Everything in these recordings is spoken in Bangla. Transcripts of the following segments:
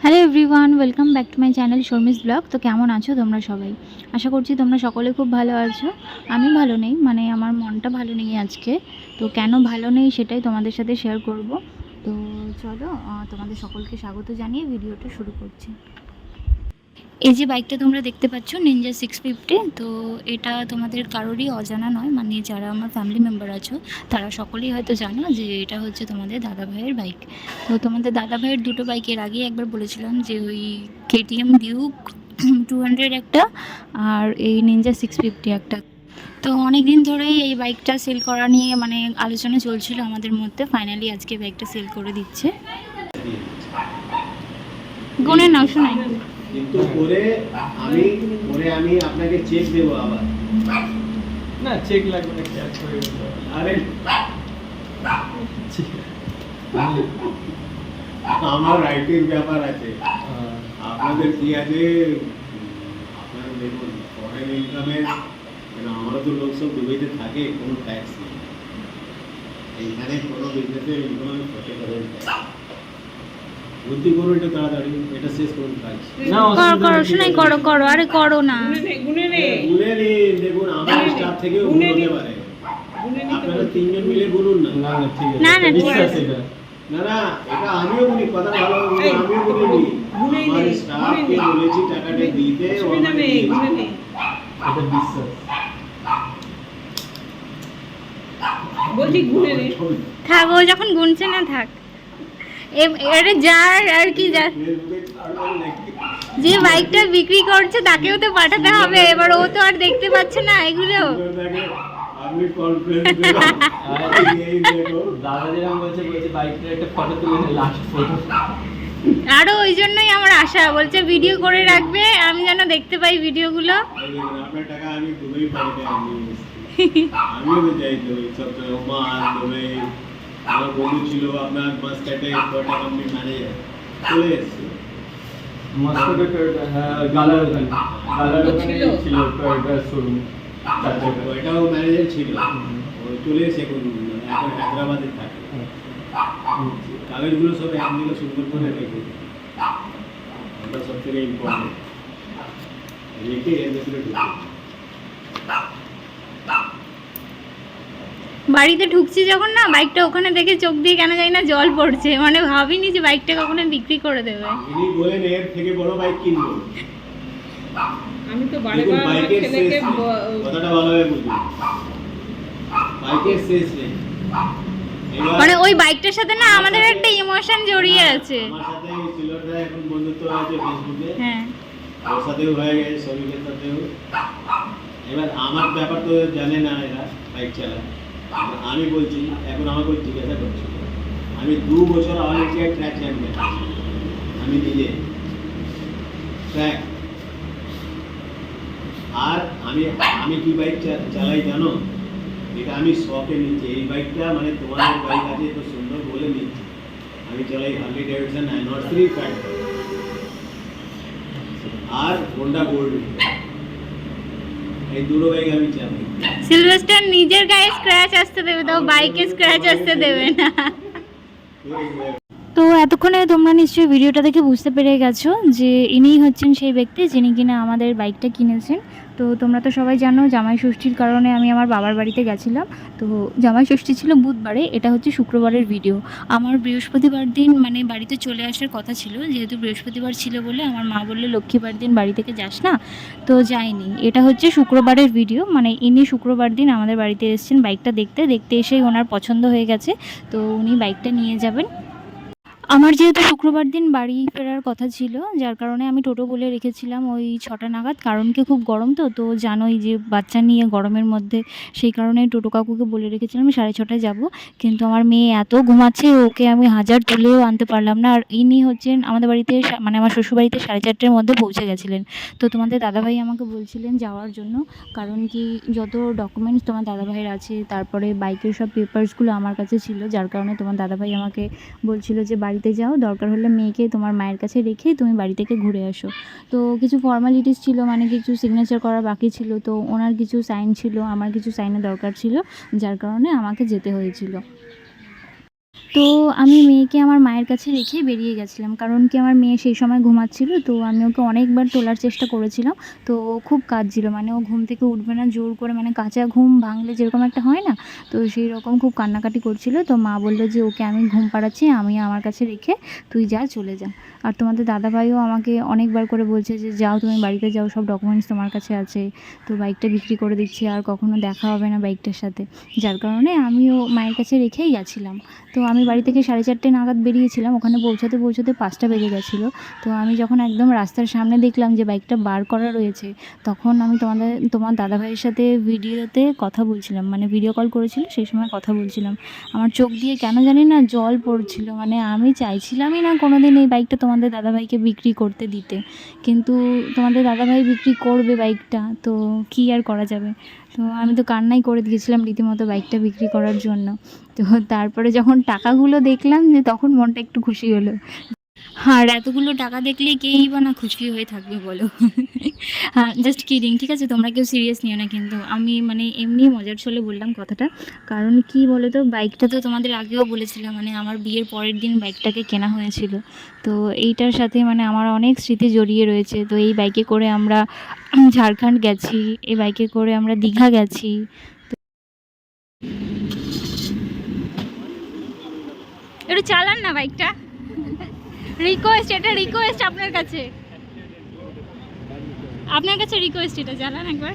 Hello everyone, welcome back to my channel Sharmi's blog. তো কেমন আছো তোমরা সবাই? আশা করছি তোমরা সকলে খুব ভালো আছো। আমি ভালো নেই, মানে আমার মনটা ভালো নেই আজকে। তো কেন ভালো নেই সেটাই তোমাদের সাথে শেয়ার করব। তো চলো, তোমাদের সকলকে স্বাগত জানিয়ে ভিডিওটা শুরু করছি। এই যে বাইকটা তোমরা দেখতে পাচ্ছ, নিনজা 650। তো এটা তোমাদের কারোরই অজানা নয়, মানে যারা আমার ফ্যামিলি মেম্বার আছো তারা সকলেই হয়তো জানো যে এটা হচ্ছে তোমাদের দাদা ভাইয়ের বাইক। তো তোমাদের দাদা ভাইয়ের দুটো বাইক এর আগেই একবার বলেছিলাম, যে ওই কেটিএম ডিউক 200 একটা, আর এই নিনজা 650 একটা। তো অনেক দিন ধরেই এই বাইকটা সেল করা নিয়ে মানে আলোচনা চলছিল আমাদের মধ্যে। ফাইনালি আজকে বাইকটা সেল করে দিচ্ছে। গুনে নাও, শোনাই। কিন্তু আমি আপনাকে চেক দেব আবার। না, চেক লাগবে না, ক্যাশ করে দেবো। আরে আমার রাইটের ব্যাপার আছে, আপনাদের কি আছে? আপনারা দেখুন, ফরেন ইনকামের আমারও তো লোক সব দুবাইতে থাকে, কোনো ট্যাক্স নেই। এইখানে কোনো বিজনেসের ইনকামে ক্ষতি করে বুদ্ধি করো, এটা তাড়াতাড়ি এটা শেষ করুন কাজ। করো শোনাই, করো আরে করো না। গুনে নিন, দেখুন আমার স্টাফ থেকেও গুণ হতে পারে। আপনারা তিনজন মিলে গুনুন না। না না, ঠিক আছে। না, না, ঠিক বিশ্বাস আছে। এটা। না এটা আমিও গুনি, কথা ভালো হবে, আমিও গুনি। আমার স্টাফকে বলেছি টাকাটা দিতে, ও আমাকে দিয়েছে। এটা বিশ্বাস। বলছি গুনে নে। থাক, ও যখন গুনছে না থাক। আরে যার আর কি, যার যে বাইকটা বিক্রি করছে তাকেও তো পাঠাতে হবে। এবার ও তো আর দেখতে পাচ্ছে না এগুলো। আমি কনফারেন্স দিলাম, এই দেখো দাদা যেরকম বলছে বাইকের একটা ফটো তুলে নে, লাস্ট ফটো। আরো ওই জন্যই আমার আশা, বলছে ভিডিও করে রাখবে, আমি যেন দেখতে পাই ভিডিওগুলো। আপনার টাকা আমি দুবাই পাঠাতে আমিও তো যাই তো সব ওমান দুবাই। আমার বন্ধু ছিল আপনার মাস্কাটে টয়োটা কোম্পানি ম্যানেজার, চলে এসেছে মাস্টারে টয়োটা, হ্যাঁ, গালার ওখানে ছিল টয়োটা শোরুম। ওইটাও ম্যানেজার ছিল, ও চলে এসে এখন হায়দ্রাবাদে থাকে। কাগজগুলো সব একদিকে সুন্দর করে রেখে, ওটা সব থেকে ইম্পর্টেন্ট, রেখে এর ভেতরে ঢুকে। বাড়িতে ঢুকছি যখন না, বাইকটা ওখানে দেখে চোখ দিয়ে কেন জানি না জল পড়ছে, মানে ভাবিনি যে বাইকটা কখনো বিক্রি করে দেবে। ইনি বলেন এর থেকে বড় বাইক কিনবো। আমি তো বারে বারে আমার ছেলেকে কথাটা ভালোভাবে বুঝুন, বাইকের শেষ নেই। মানে ওই বাইকটার সাথে না আমাদের একটা ইমোশন জড়িয়ে আছে। আমার সাথে সিলরদা এখন বন্ধুত্ব আছে ফেসবুকে, হ্যাঁ, ওর সাথেও হয়ে গেছে, শ্রমিকের সাথেও। এবার আমার ব্যাপার তো জানে না এরা, বাইক চালায়। আমি বলছি, এখন আমাকে জিজ্ঞাসা করছি, আমি 2 বছর অল ইন্ডিয়া ট্র্যাক চ্যাম্পিয়ন, আমি নিজে ট্র্যাক। আর আমি কি বাইক চালাই জানো? এটা আমি শখে নিচ্ছি। এই বাইকটা মানে তোমাদের বাইক আছে এত সুন্দর বলে নিচ্ছি। আমি চালাই হার্লি ডেভিডসন 903 ফাইভ আর হোন্ডা গোল্ড, এই দুটো বাইক আমি চালাই। সিলভেস্টার নিজের গায়ে স্ক্র্যাচ আসতে দেবে, তো বাইকে স্ক্র্যাচ আসতে দেবে না। তো এতক্ষণে তোমরা নিশ্চয়ই ভিডিওটা দেখে বুঝতে পেরে গেছো যে ইনিই হচ্ছেন সেই ব্যক্তি যিনি কিনা আমাদের বাইকটা কিনেছেন। তো তোমরা তো সবাই জানো, জামাই ষষ্ঠীর কারণে আমি আমার বাবার বাড়িতে গেছিলাম। তো জামাই ষষ্ঠী ছিল বুধবারে, এটা হচ্ছে শুক্রবারের ভিডিও। আমার বৃহস্পতিবার দিন মানে বাড়িতে চলে আসার কথা ছিল, যেহেতু বৃহস্পতিবার ছিল বলে আমার মা বললে লক্ষ্মীবার দিন বাড়ি থেকে যাস না, তো যাইনি। এটা হচ্ছে শুক্রবারের ভিডিও, মানে ইনি শুক্রবার দিন আমাদের বাড়িতে এসেছেন বাইকটা দেখতে দেখতে এসেই ওনার পছন্দ হয়ে গেছে, তো উনি বাইকটা নিয়ে যাবেন। আমার যেহেতু শুক্রবার দিন বাড়ি ফেরার কথা ছিল, যার কারণে আমি টোটো বলে রেখেছিলাম ওই 6টা নাগাদ, কারণ কি খুব গরম, তো জানোই যে বাচ্চা নিয়ে গরমের মধ্যে, সেই কারণে টোটো কাকুকে বলে রেখেছিলাম 6:30টায় যাব। কিন্তু আমার মেয়ে এত ঘুমাচ্ছে, ওকে আমি হাজার তুলেও আনতে পারলাম না। আর ইনি হচ্ছেন আমাদের বাড়িতে, মানে আমার শ্বশুরবাড়িতে 4:30টার মধ্যে পৌঁছে গেছিলেন। তো তোমাদের দাদাভাই আমাকে বলছিলেন যাওয়ার জন্য, কারণ কি যত ডকুমেন্টস তোমার দাদাভাইয়ের আছে, তারপরে বাইকের সব পেপারসগুলো আমার কাছে ছিল, যার কারণে তোমার দাদাভাই আমাকে বলছিল যে বাড়িতে যাও, দরকার হলে মেয়েকে তোমার মায়ের কাছে রেখে তুমি বাড়ি থেকে ঘুরে আসো। তো কিছু ফর্মালিটিস ছিল, মানে কিছু সিগনেচার করা বাকি ছিল, তো ওনার কিছু সাইন ছিল, আমার কিছু সাইনের দরকার ছিল, যার কারণে আমাকে যেতে হয়েছিল। তো আমি মেয়েকে আমার মায়ের কাছে রেখে বেরিয়ে গেছিলাম, কারণ কি আমার মেয়ে সেই সময় ঘুমাচ্ছিল। তো আমি ওকে অনেকবার তোলার চেষ্টা করেছিলাম, তো ও খুব কাঁদছিল, মানে ও ঘুম থেকে উঠবে না, জোর করে, মানে কাঁচা ঘুম ভাঙলে যেরকম একটা হয় না, তো সেই রকম খুব কান্নাকাটি করছিল। তো মা বললো যে ওকে আমি ঘুম পাড়াচ্ছি, আমি আমার কাছে রেখে তুই যা, চলে যা। আর তোমাদের দাদাভাইও আমাকে অনেকবার করে বলছে যে যাও, তুমি বাড়িতে যাও, সব ডকুমেন্টস তোমার কাছে আছে, তো বাইকটা বিক্রি করে দিচ্ছি, আর কখনো দেখা হবে না বাইকটার সাথে। যার কারণে আমিও মায়ের কাছে রেখেই গেছিলাম। তো আমি বাড়ি থেকে 4:30 নাগাদ বেরিয়েছিলাম, ওখানে পৌঁছাতে পৌঁছাতে 5টা বেজে গেছিলো। তো আমি যখন একদম রাস্তার সামনে দেখলাম যে বাইকটা বার করা রয়েছে, তখন আমি তোমার দাদাভাইয়ের সাথে ভিডিওতে কথা বলছিলাম, মানে ভিডিও কল করেছিল, সেই সময় কথা বলছিলাম। আমার চোখ দিয়ে কেন জানি না জল পড়ছিল, মানে আমি চাইছিলামই না কোনো দিন এই বাইকটা তোমাদের দাদাভাইকে বিক্রি করতে দিতে, কিন্তু তোমাদের দাদাভাই বিক্রি করবে বাইকটা, তো কী আর করা যাবে। তো আমি তো কান্নাই করে দিয়েছিলাম রীতিমতো বাইকটা বিক্রি করার জন্য। তো তারপরে যখন টাকাগুলো দেখলাম, যে তখন মনটা একটু খুশি হলো। আর এতগুলো টাকা দেখলে কেই বা না খুশি হয়ে থাকবে বলো। হ্যাঁ, জাস্ট কিডিং, ঠিক আছে, তোমরা কেউ সিরিয়াস নিও না, কিন্তু আমি মানে এমনি মজার ছলে বললাম কথাটা। কারণ কি বলো তো, বাইকটা তো তোমাদের আগেও বলেছিলাম, মানে আমার বিয়ের পরের দিন বাইকটাকে কেনা হয়েছিল। তো এইটার সাথে মানে আমার অনেক স্মৃতি জড়িয়ে রয়েছে। তো এই বাইকে করে আমরা ঝাড়খণ্ড গেছি, এই বাইকে করে আমরা দীঘা গেছি। একটু চালান না বাইকটা, রিকোয়েস্ট, এটা রিকোয়েস্ট আপনার কাছে, আপনার কাছে রিকোয়েস্ট, এটা চালান একবার।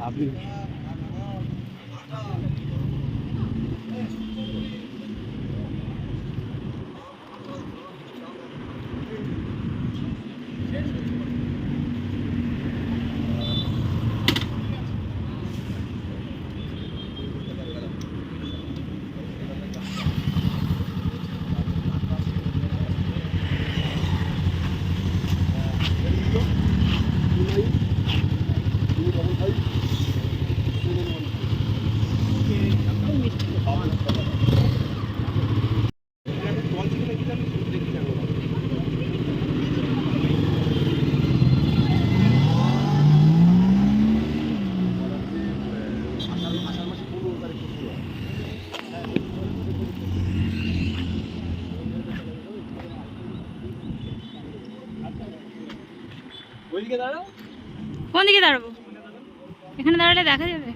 আপনি ওইদিকে দাঁড়াও। কোন দিকে দাঁড়াবো? এখানে দাঁড়ালে দেখা যাবে।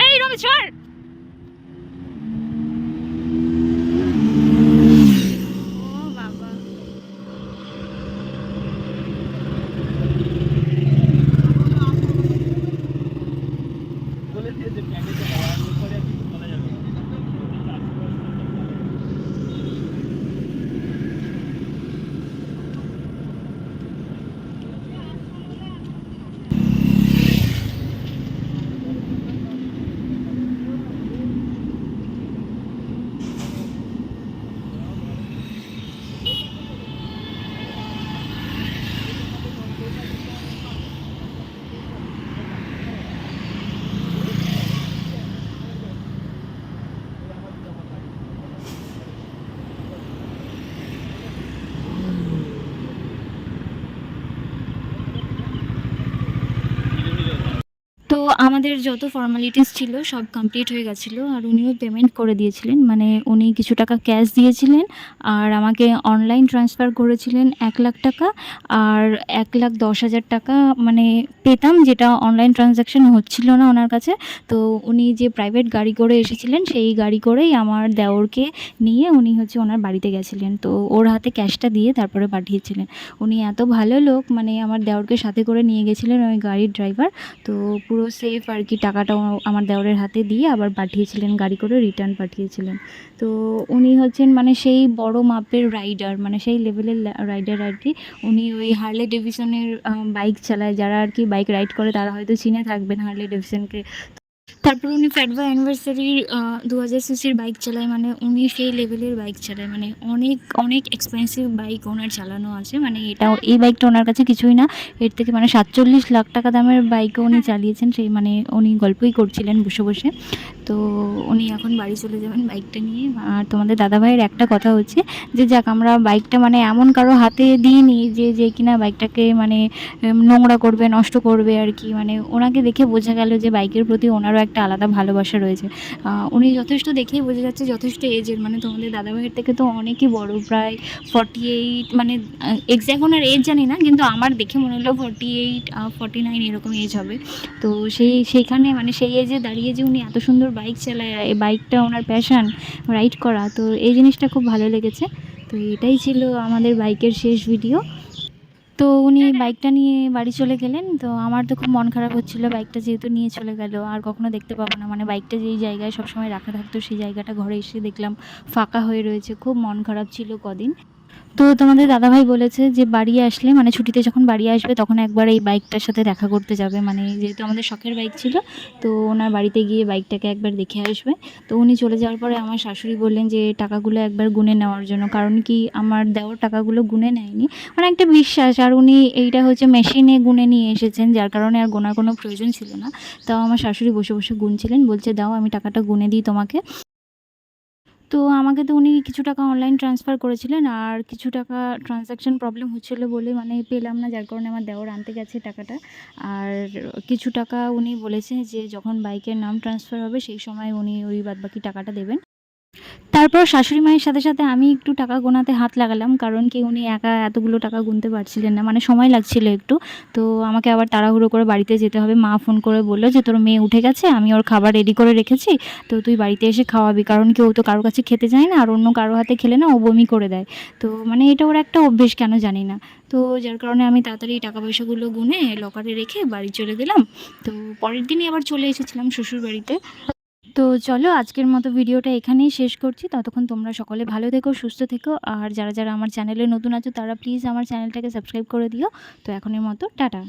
এই রবি ছাড়। ও বাবা, বলে দিয়েছে প্যাকেজে দেওয়ার পরে আর কিছু বলা যাবে না। তো আমাদের যত ফর্মালিটিস ছিল সব কমপ্লিট হয়ে গেছিলো, আর উনিও পেমেন্ট করে দিয়েছিলেন, মানে উনি কিছু টাকা ক্যাশ দিয়েছিলেন, আর আমাকে অনলাইন ট্রান্সফার করেছিলেন 1,00,000 টাকা, আর 1,10,000 টাকা মানে পেতাম, যেটা অনলাইন ট্রানজ্যাকশন হচ্ছিল না ওনার কাছে। তো উনি যে প্রাইভেট গাড়ি করে এসেছিলেন, সেই গাড়ি করেই আমার দেওরকে নিয়ে উনি হচ্ছে ওনার বাড়িতে গেছিলেন, তো ওর হাতে ক্যাশটা দিয়ে তারপরে পাঠিয়েছিলেন। উনি এত ভালো লোক, মানে আমার দেওরকে সাথে করে নিয়ে গেছিলেন ওই গাড়ির ড্রাইভার। তো পুরো সেফ আর কি, টাকাটাও আমার দেওরের হাতে দিয়ে আবার পাঠিয়েছিলেন, গাড়ি করে রিটার্ন পাঠিয়েছিলেন। তো উনি হচ্ছেন মানে সেই বড় মাপের রাইডার, মানে সেই লেভেলের রাইডার আর কি। উনি ওই হার্লে ডেভিসনের বাইক চালায়, যারা আর কি বাইক রাইড করে তারা হয়তো চিনে থাকবেন হার্লে ডেভিসনকে। তারপর উনি ফ্যাটবা অ্যানিভার্সারির 2000 সিসির বাইক চালায়, মানে উনি সেই লেভেলের বাইক চালায়, মানে অনেক অনেক এক্সপেন্সিভ বাইক ওনার চালানো আছে, মানে এটা এই বাইকটা ওনার কাছে কিছুই না, এর থেকে মানে 47 লাখ টাকা দামের বাইকও উনি চালিয়েছেন, সেই মানে উনি গল্পই করছিলেন বসে বসে। তো উনি এখন বাড়ি চলে যাবেন বাইকটা নিয়ে। আর তোমাদের দাদাভাইয়ের একটা কথা হচ্ছে যে যাক আমরা বাইকটা মানে এমন কারো হাতে দিইনি যে যে কিনা বাইকটাকে মানে নোংরা করবে, নষ্ট করবে আর কি, মানে ওনাকে দেখে বোঝা গেল যে বাইকের প্রতি ওনারও একটা আলাদা ভালোবাসা রয়েছে। উনি যথেষ্ট দেখেই বোঝা যাচ্ছে যথেষ্ট এজের, মানে তোমাদের দাদাভাইয়ের থেকে তো অনেকই বড়, প্রায় 48, মানে এক্স্যাক্ট ওনার এজ জানি না, কিন্তু আমার দেখে মনে হলো 48 49 এরকম এজ হবে। তো সেইখানে মানে সেই এজে দাঁড়িয়ে যে উনি এত সুন্দর বাইক চালায়, এই বাইকটা ওনার প্যাশন রাইড করা, তো এই জিনিসটা খুব ভালো লেগেছে। তো এটাই ছিল আমাদের বাইকের শেষ ভিডিও। তো উনি বাইকটা নিয়ে বাড়ি চলে গেলেন, তো আমার তো খুব মন খারাপ হচ্ছিলো, বাইকটা যেহেতু নিয়ে চলে গেল আর কখনো দেখতে পাবো না, মানে বাইকটা যেই জায়গায় সবসময় রাখা থাকতো সেই জায়গাটা ঘরে এসে দেখলাম ফাঁকা হয়ে রয়েছে, খুব মন খারাপ ছিল কদিন। তো তোমাদের দাদাভাই বলেছে যে বাড়ি আসলে মানে ছুটিতে যখন বাড়ি আসবে তখন একবার এই বাইকটার সাথে দেখা করতে যাবে, মানে যেহেতু আমাদের শখের বাইক ছিল, তো ওনার বাড়িতে গিয়ে বাইকটাকে একবার দেখে আসবে। তো উনি চলে যাওয়ার পরে আমার শাশুড়ি বললেন যে টাকাগুলো একবার গুনে নেওয়ার জন্য, কারণ কি আমার দেওয়ার টাকাগুলো গুনে নেয়নি, মানে একটা বিশ্বাস, আর উনি এইটা হচ্ছে মেশিনে গুনে নিয়ে এসেছেন যার কারণে আর গোনার কোনো প্রয়োজন ছিল না। তাও আমার শাশুড়ি বসে বসে গুনছিলেন, বলছে দাও আমি টাকাটা গুনে দিই তোমাকে। তো আমাকে তো উনি কিছু টাকা অনলাইন ট্রান্সফার করেছিলেন, আর কিছু টাকা ট্রানজ্যাকশন প্রবলেম হচ্ছিলো বলে মানে পেলাম না, যার কারণে আমার দেওর আনতে গেছে টাকাটা। আর কিছু টাকা উনি বলেছে যে যখন বাইকের নাম ট্রান্সফার হবে সেই সময় উনি ওই বাদবাকি টাকাটা দেবেন। তারপর শাশুড়ি মায়ের সাথে সাথে আমি একটু টাকা গোনাতে হাত লাগালাম, কারণ কি উনি একা এতগুলো টাকা গুনতে পারছিলেন না, মানে সময় লাগছিল একটু। তো আমাকে আবার তাড়াহুড়ো করে বাড়িতে যেতে হবে, মা ফোন করে বললো যে তোর মেয়ে উঠে গেছে, আমি ওর খাবার রেডি করে রেখেছি, তো তুই বাড়িতে এসে খাওয়াবি, কারণ কি ও তো কারোর কাছে খেতে যায় না, আর অন্য কারো হাতে খেলে না ও বমি করে দেয়। তো মানে এটা ওর একটা অভ্যেস কেন জানি না। তো যার কারণে আমি তাড়াতাড়ি টাকা পয়সাগুলো গুনে লকারে রেখে বাড়ি চলে গেলাম। তো পরের দিনই আবার চলে এসেছিলাম শ্বশুর বাড়িতে। তো চলো আজকের মতো ভিডিওটা এখানেই শেষ করছি, ততক্ষণ তোমরা সকলে ভালো থেকো, সুস্থ থেকো, আর যারা যারা আমার চ্যানেলে নতুন আছো তারা প্লিজ আমার চ্যানেলটাকে সাবস্ক্রাইব করে দিও। তো এখনের মতো টাটা।